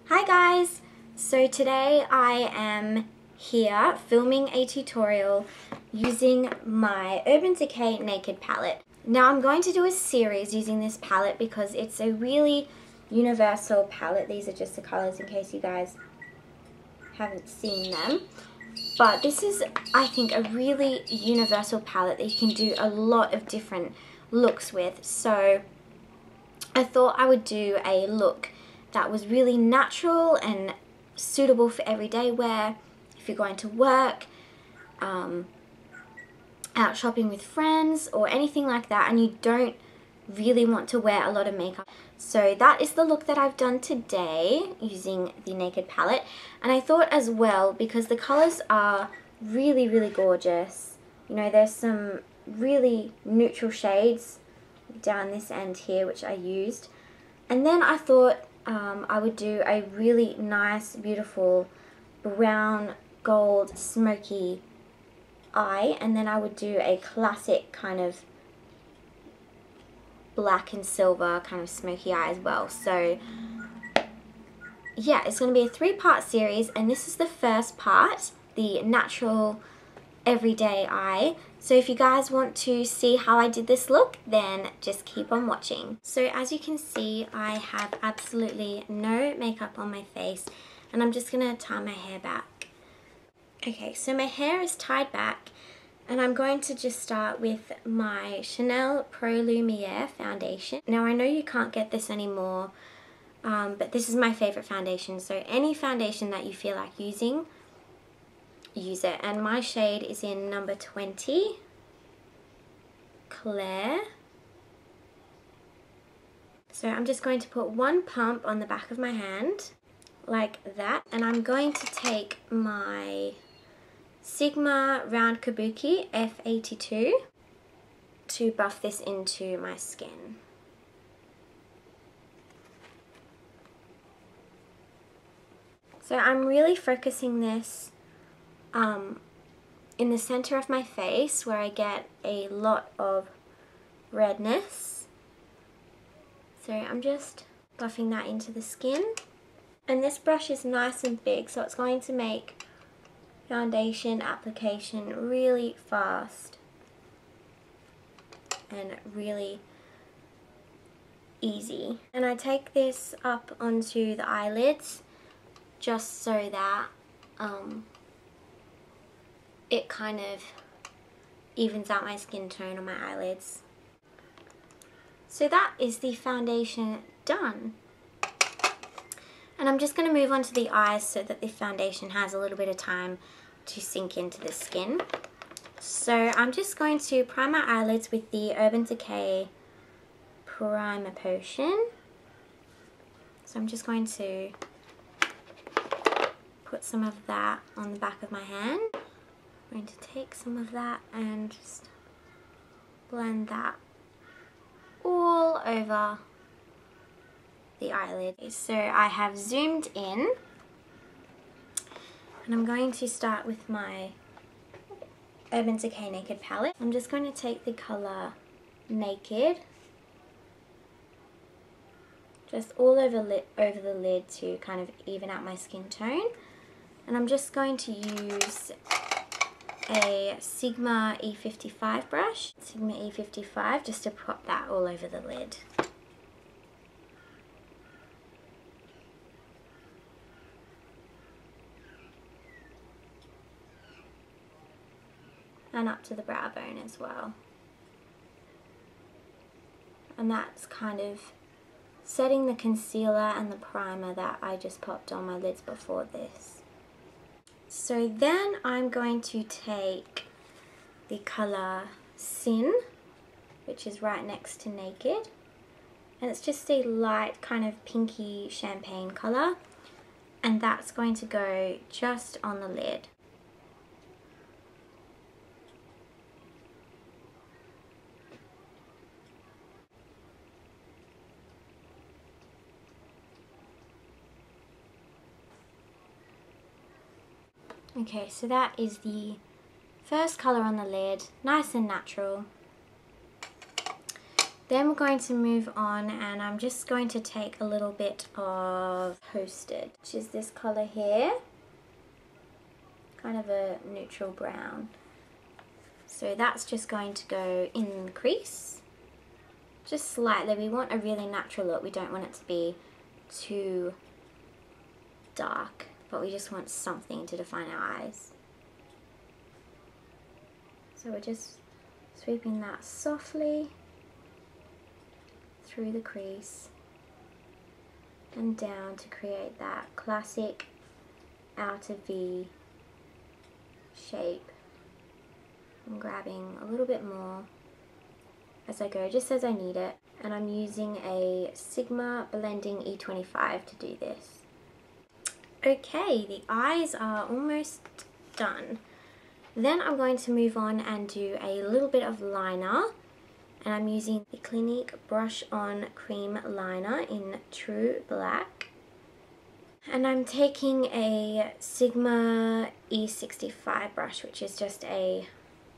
Hi guys! So today I am here filming a tutorial using my Urban Decay Naked palette. Now I'm going to do a series using this palette because it's a really universal palette. These are just the colors in case you guys haven't seen them. But this is, I think, a really universal palette that you can do a lot of different looks with. So I thought I would do a look that was really natural and suitable for everyday wear. If you're going to work, out shopping with friends or anything like that, and you don't really want to wear a lot of makeup. So that is the look that I've done today using the Naked palette. And I thought as well, because the colors are really, really gorgeous, you know, there's some really neutral shades down this end here which I used. And then I thought I would do a really nice, beautiful brown, gold, smoky eye, and then I would do a classic kind of black and silver kind of smoky eye as well. So yeah, it's going to be a 3-part series, and this is the first part, the natural everyday eye. So if you guys want to see how I did this look, then just keep on watching. So as you can see, I have absolutely no makeup on my face, and I'm just going to tie my hair back. Okay, so my hair is tied back, and I'm going to just start with my Chanel Pro Lumiere foundation. Now I know you can't get this anymore, but this is my favorite foundation, so any foundation that you feel like using, use it. And my shade is in number 20, Claire. So I'm just going to put one pump on the back of my hand, like that, and I'm going to take my Sigma Round Kabuki F82 to buff this into my skin. So I'm really focusing this in the center of my face where I get a lot of redness. So I'm just buffing that into the skin. And this brush is nice and big, so it's going to make foundation application really fast and really easy. And I take this up onto the eyelids just so that it kind of evens out my skin tone on my eyelids. So that is the foundation done. And I'm just going to move on to the eyes so that the foundation has a little bit of time to sink into the skin. So I'm just going to prime my eyelids with the Urban Decay Primer Potion. So I'm just going to put some of that on the back of my hand. I'm going to take some of that and just blend that all over the eyelid. So I have zoomed in, and I'm going to start with my Urban Decay Naked palette. I'm just going to take the color Naked just all over the lid to kind of even out my skin tone. And I'm just going to use a Sigma E55 brush, Sigma E55, just to pop that all over the lid. And up to the brow bone as well. And that's kind of setting the concealer and the primer that I just popped on my lids before this. So then I'm going to take the color Sin, which is right next to Naked, and it's just a light kind of pinky champagne color, and that's going to go just on the lid. Okay, so that is the first colour on the lid, nice and natural. Then we're going to move on, and I'm just going to take a little bit of Toasted, which is this colour here, kind of a neutral brown. So that's just going to go in the crease, just slightly. We want a really natural look. We don't want it to be too dark, but we just want something to define our eyes. So we're just sweeping that softly through the crease and down to create that classic outer V shape. I'm grabbing a little bit more as I go, just as I need it, and I'm using a Sigma Blending E25 to do this. Okay, the eyes are almost done. Then I'm going to move on and do a little bit of liner, and I'm using the Clinique Brush On Cream Liner in True Black. And I'm taking a Sigma E65 brush, which is just a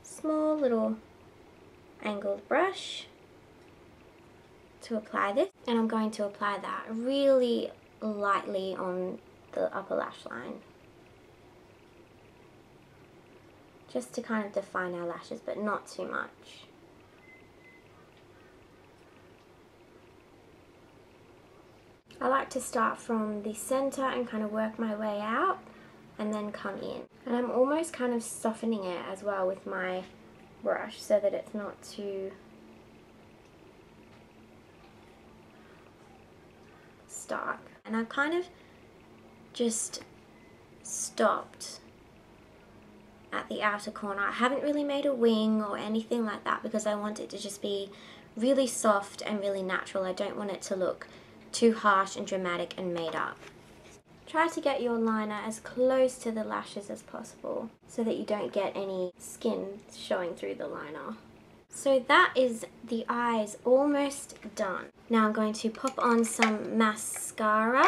small little angled brush, to apply this. And I'm going to apply that really lightly on the upper lash line, just to kind of define our lashes, but not too much. I like to start from the center and kind of work my way out and then come in. And I'm almost kind of softening it as well with my brush so that it's not too stark. And I've kind of just stopped at the outer corner. I haven't really made a wing or anything like that because I want it to just be really soft and really natural. I don't want it to look too harsh and dramatic and made up. Try to get your liner as close to the lashes as possible so that you don't get any skin showing through the liner. So that is the eyes almost done. Now I'm going to pop on some mascara,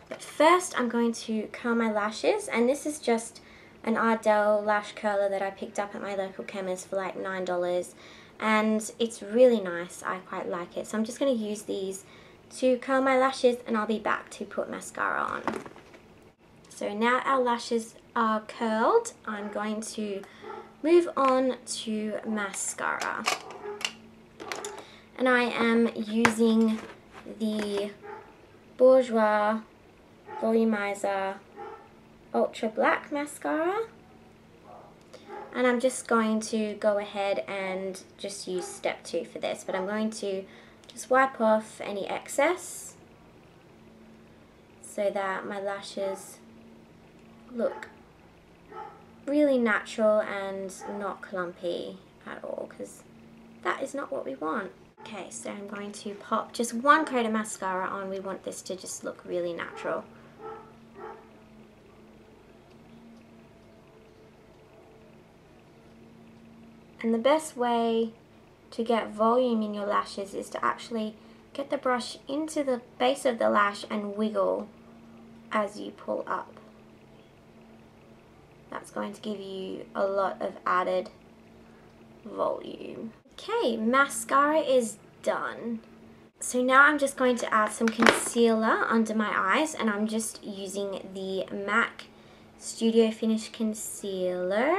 but first I'm going to curl my lashes, and this is just an Ardell lash curler that I picked up at my local chemist for like $9, and it's really nice. I quite like it. So I'm just going to use these to curl my lashes, and I'll be back to put mascara on. So now our lashes are curled, I'm going to move on to mascara. And I am using the Bourjois Volumizer Ultra Black Mascara. And I'm just going to go ahead and just use step 2 for this, but I'm going to just wipe off any excess so that my lashes look really natural and not clumpy at all, because that is not what we want. Okay, so I'm going to pop just one coat of mascara on. We want this to just look really natural. And the best way to get volume in your lashes is to actually get the brush into the base of the lash and wiggle as you pull up. That's going to give you a lot of added volume. Okay, mascara is done. So now I'm just going to add some concealer under my eyes, and I'm just using the MAC Studio Finish Concealer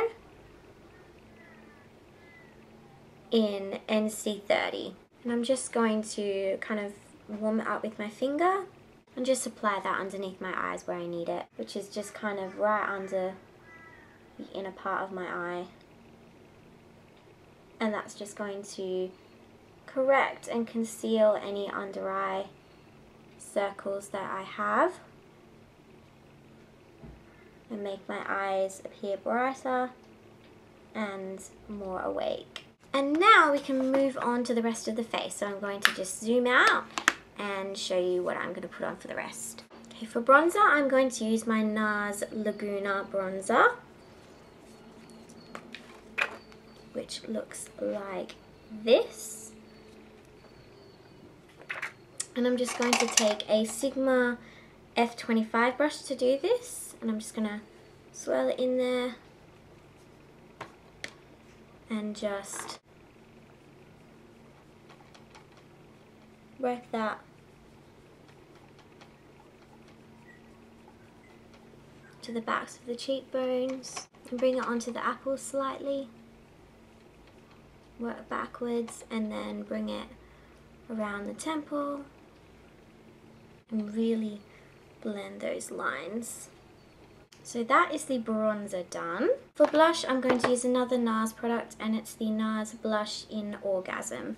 in NC30. And I'm just going to kind of warm it up with my finger and just apply that underneath my eyes where I need it, which is just kind of right under the inner part of my eye. And that's just going to correct and conceal any under eye circles that I have and make my eyes appear brighter and more awake. And now we can move on to the rest of the face. So I'm going to just zoom out and show you what I'm going to put on for the rest. Okay, for bronzer, I'm going to use my NARS Laguna bronzer, which looks like this. And I'm just going to take a Sigma F25 brush to do this, and I'm just going to swirl it in there and just work that to the backs of the cheekbones and bring it onto the apples slightly. Work backwards and then bring it around the temple and really blend those lines. So that is the bronzer done. For blush, I'm going to use another NARS product, and it's the NARS Blush in Orgasm,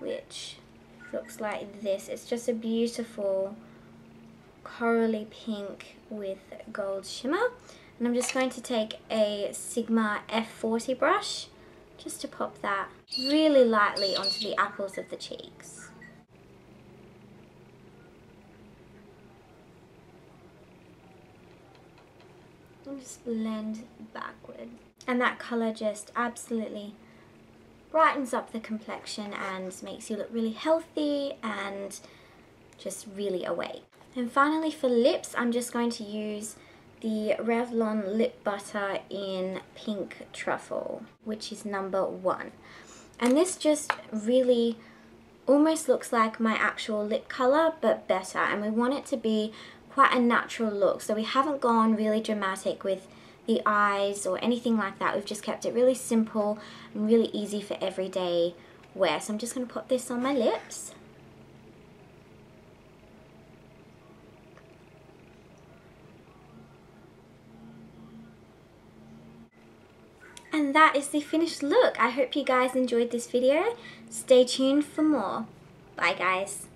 which looks like this. It's just a beautiful corally pink with gold shimmer. And I'm just going to take a Sigma F40 brush just to pop that really lightly onto the apples of the cheeks. And just blend backward. And that colour just absolutely brightens up the complexion and makes you look really healthy and just really awake. And finally for lips, I'm just going to use the Revlon Lip Butter in Pink Truffle, which is number 1. And this just really almost looks like my actual lip colour, but better. And we want it to be quite a natural look, so we haven't gone really dramatic with the eyes or anything like that. We've just kept it really simple and really easy for everyday wear. So I'm just going to put this on my lips. And that is the finished look. I hope you guys enjoyed this video. Stay tuned for more. Bye guys.